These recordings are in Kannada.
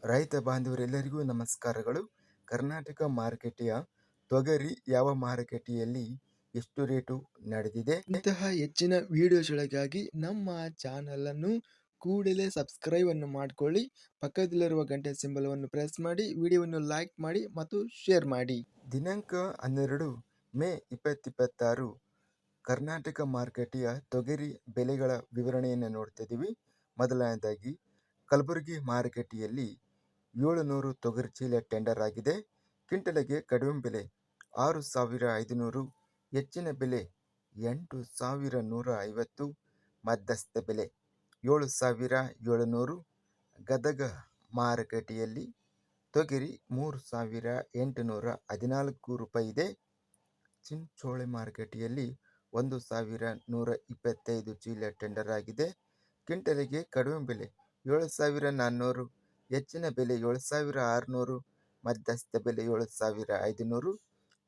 ರೈತ ಬಾಂಧವರೆಲ್ಲರಿಗೂ ನಮಸ್ಕಾರಗಳು. ಕರ್ನಾಟಕ ಮಾರುಕಟ್ಟೆಯ ತೊಗರಿ ಯಾವ ಮಾರುಕಟ್ಟೆಯಲ್ಲಿ ಎಷ್ಟು ರೇಟು ನಡೆದಿದೆ? ಇಂತಹ ಹೆಚ್ಚಿನ ವಿಡಿಯೋಸ್ಗಳಿಗಾಗಿ ನಮ್ಮ ಚಾನಲನ್ನು ಕೂಡಲೇ ಸಬ್ಸ್ಕ್ರೈಬ್ ಅನ್ನು ಮಾಡಿಕೊಳ್ಳಿ. ಪಕ್ಕದಲ್ಲಿರುವ ಗಂಟೆ ಸಿಂಬಲವನ್ನು ಪ್ರೆಸ್ ಮಾಡಿ, ವಿಡಿಯೋವನ್ನು ಲೈಕ್ ಮಾಡಿ ಮತ್ತು ಶೇರ್ ಮಾಡಿ. ದಿನಾಂಕ 12 ಮೇ 2026 ಕರ್ನಾಟಕ ಮಾರುಕಟ್ಟೆಯ ತೊಗರಿ ಬೆಲೆಗಳ ವಿವರಣೆಯನ್ನು ನೋಡ್ತಿದ್ದೀವಿ. ಮೊದಲನೇದಾಗಿ ಕಲಬುರಗಿ ಮಾರುಕಟ್ಟೆಯಲ್ಲಿ 700 ತೊಗರಿ ಚೀಲ ಟೆಂಡರ್ ಆಗಿದೆ. ಕ್ವಿಂಟಲಿಗೆ ಕಡಿಮೆ ಬೆಲೆ 6,500, ಹೆಚ್ಚಿನ ಬೆಲೆ 8,150, ಮಧ್ಯಸ್ಥ ಬೆಲೆ 7,700. ಗದಗ ಮಾರುಕಟ್ಟೆಯಲ್ಲಿ ತೊಗರಿ 3,814 ರೂಪಾಯಿ ಇದೆ. ಚಿಂಚೋಳಿ ಮಾರುಕಟ್ಟೆಯಲ್ಲಿ 1,125 ಚೀಲ ಟೆಂಡರ್ ಆಗಿದೆ. ಕ್ವಿಂಟಲಿಗೆ ಕಡಿಮೆ ಬೆಲೆ 7,400, ಹೆಚ್ಚಿನ ಬೆಲೆ 7,600, ಮಧ್ಯಸ್ಥ ಬೆಲೆ 7,500.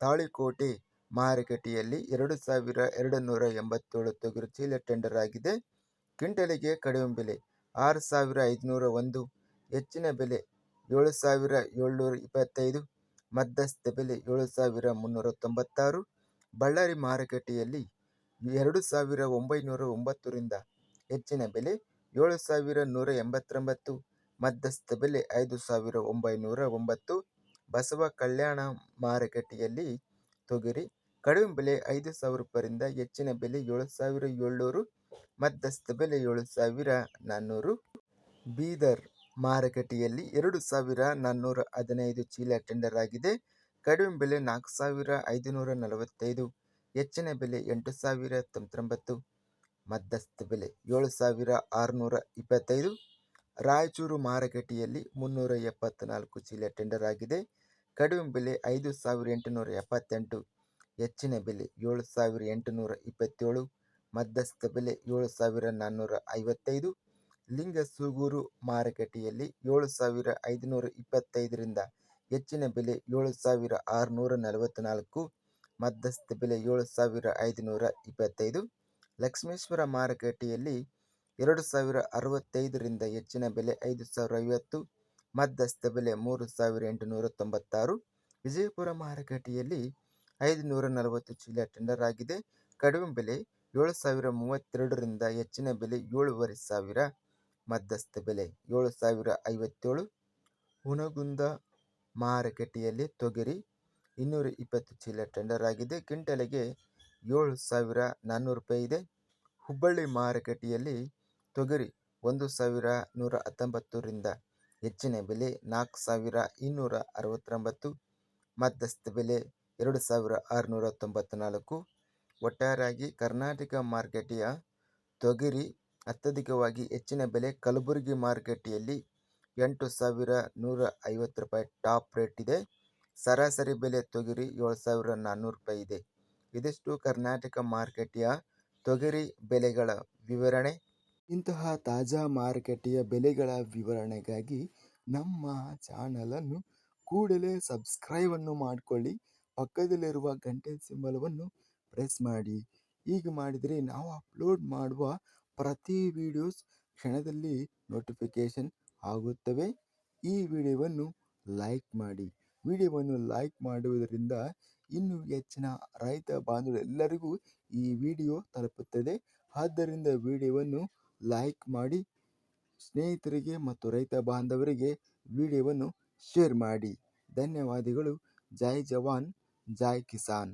ತಾಳಿಕೋಟೆ ಮಾರುಕಟ್ಟೆಯಲ್ಲಿ 2,287 ತೊಗರಿ ಚೀಲ ಟೆಂಡರ್ ಆಗಿದೆ. ಕ್ವಿಂಟಲಿಗೆ ಕಡಿಮೆ ಬೆಲೆ 6,501, ಹೆಚ್ಚಿನ ಬೆಲೆ 7,725, ಮಧ್ಯಸ್ಥ ಬೆಲೆ 7,396. ಬಳ್ಳಾರಿ ಮಾರುಕಟ್ಟೆಯಲ್ಲಿ 2,909ರಿಂದ ಹೆಚ್ಚಿನ ಬೆಲೆ 7,189, ಮಧ್ಯಸ್ಥ ಬೆಲೆ 5,909. ಬಸವ ಕಲ್ಯಾಣ ಮಾರುಕಟ್ಟೆಯಲ್ಲಿ ತೊಗರಿ ಕಡಿಮೆ ಬೆಲೆ 5,000 ರೂಪಾಯಿಯಿಂದ ಹೆಚ್ಚಿನ ಬೆಲೆ 7,700, ಮಧ್ಯಸ್ಥ ಬೆಲೆ 7,400. ಬೀದರ್ ಮಾರುಕಟ್ಟೆಯಲ್ಲಿ 2,415 ಚೀಲ ಟೆಂಡರ್ ಆಗಿದೆ. ಕಡಿಮೆ ಬೆಲೆ 4,545, ಹೆಚ್ಚಿನ ಬೆಲೆ 8,099, ಮಧ್ಯಸ್ಥ ಬೆಲೆ 7,625. ರಾಯಚೂರು ಮಾರುಕಟ್ಟೆಯಲ್ಲಿ 374 ಚೀಲ ಟೆಂಡರ್ ಆಗಿದೆ. ಕಡಿಮೆ ಬೆಲೆ 5,878, ಹೆಚ್ಚಿನ ಬೆಲೆ 7,827, ಮಧ್ಯಸ್ಥ ಬೆಲೆ 7,455. ಲಿಂಗಸೂಗೂರು ಮಾರುಕಟ್ಟೆಯಲ್ಲಿ 7,525ರಿಂದ ಹೆಚ್ಚಿನ ಬೆಲೆ 7,644, ಮಧ್ಯಸ್ಥ ಬೆಲೆ 7,525. ಲಕ್ಷ್ಮೇಶ್ವರ ಮಾರುಕಟ್ಟೆಯಲ್ಲಿ 2,065ರಿಂದ ಹೆಚ್ಚಿನ ಬೆಲೆ 5,050, ಮಧ್ಯಸ್ಥ ಬೆಲೆ 3,896. ವಿಜಯಪುರ ಮಾರುಕಟ್ಟೆಯಲ್ಲಿ 540 ಚೀಲ ಟೆಂಡರ್ ಆಗಿದೆ. ಕಡಿಮೆ ಬೆಲೆ 7,032ರಿಂದ ಹೆಚ್ಚಿನ ಬೆಲೆ 7,500, ಮಧ್ಯಸ್ಥ ಬೆಲೆ 7,057. ಹುನಗುಂದ ಮಾರುಕಟ್ಟೆಯಲ್ಲಿ ತೊಗರಿ 220 ಚೀಲ ಟೆಂಡರ್ ಆಗಿದೆ. ಕ್ವಿಂಟಲಿಗೆ 7,400 ರೂಪಾಯಿ ಇದೆ. ಹುಬ್ಬಳ್ಳಿ ಮಾರುಕಟ್ಟೆಯಲ್ಲಿ ತೊಗರಿ 1,119ರಿಂದ ಹೆಚ್ಚಿನ ಬೆಲೆ 4,269, ಮಧ್ಯಸ್ಥ ಬೆಲೆ 2,694. ಒಟ್ಟಾರೆಯಾಗಿ ಕರ್ನಾಟಕ ಮಾರುಕಟ್ಟೆಯ ತೊಗರಿ ಅತ್ಯಧಿಕವಾಗಿ ಹೆಚ್ಚಿನ ಬೆಲೆ ಕಲಬುರಗಿ ಮಾರುಕಟ್ಟೆಯಲ್ಲಿ 8,150 ರೂಪಾಯಿ ಟಾಪ್ ರೇಟ್ ಇದೆ. ಸರಾಸರಿ ಬೆಲೆ ತೊಗರಿ 7,400 ರೂಪಾಯಿ ಇದೆ. ಇದಿಷ್ಟು ಕರ್ನಾಟಕ ಮಾರುಕಟ್ಟೆಯ ತೊಗರಿ ಬೆಲೆಗಳ ವಿವರಣೆ. ಇಂತಹ ತಾಜಾ ಮಾರುಕಟ್ಟೆಯ ಬೆಲೆಗಳ ವಿವರಣೆಗಾಗಿ ನಮ್ಮ ಚಾನಲನ್ನು ಕೂಡಲೇ ಸಬ್ಸ್ಕ್ರೈಬ್ ಅನ್ನು ಮಾಡಿಕೊಳ್ಳಿ. ಪಕ್ಕದಲ್ಲಿರುವ ಗಂಟೆ ಸಿಂಬಲವನ್ನು ಪ್ರೆಸ್ ಮಾಡಿ. ಹೀಗೆ ಮಾಡಿದರೆ ನಾವು ಅಪ್ಲೋಡ್ ಮಾಡುವ ಪ್ರತಿ ವಿಡಿಯೋಸ್ ಕ್ಷಣದಲ್ಲಿ ನೋಟಿಫಿಕೇಶನ್ ಆಗುತ್ತವೆ. ಈ ವಿಡಿಯೋವನ್ನು ಲೈಕ್ ಮಾಡಿ. ವಿಡಿಯೋವನ್ನು ಲೈಕ್ ಮಾಡುವುದರಿಂದ ಇನ್ನೂ ಹೆಚ್ಚಿನ ರೈತ ಬಾಂಧವರೆಲ್ಲರಿಗೂ ಈ ವಿಡಿಯೋ ತಲುಪುತ್ತದೆ. ಆದ್ದರಿಂದ ವಿಡಿಯೋವನ್ನು ಲೈಕ್ ಮಾಡಿ, ಸ್ನೇಹಿತರಿಗೆ ಮತ್ತು ರೈತ ಬಾಂಧವರಿಗೆ ವಿಡಿಯೋವನ್ನು ಶೇರ್ ಮಾಡಿ. ಧನ್ಯವಾದಗಳು. ಜೈ ಜವಾನ್, ಜೈ ಕಿಸಾನ್.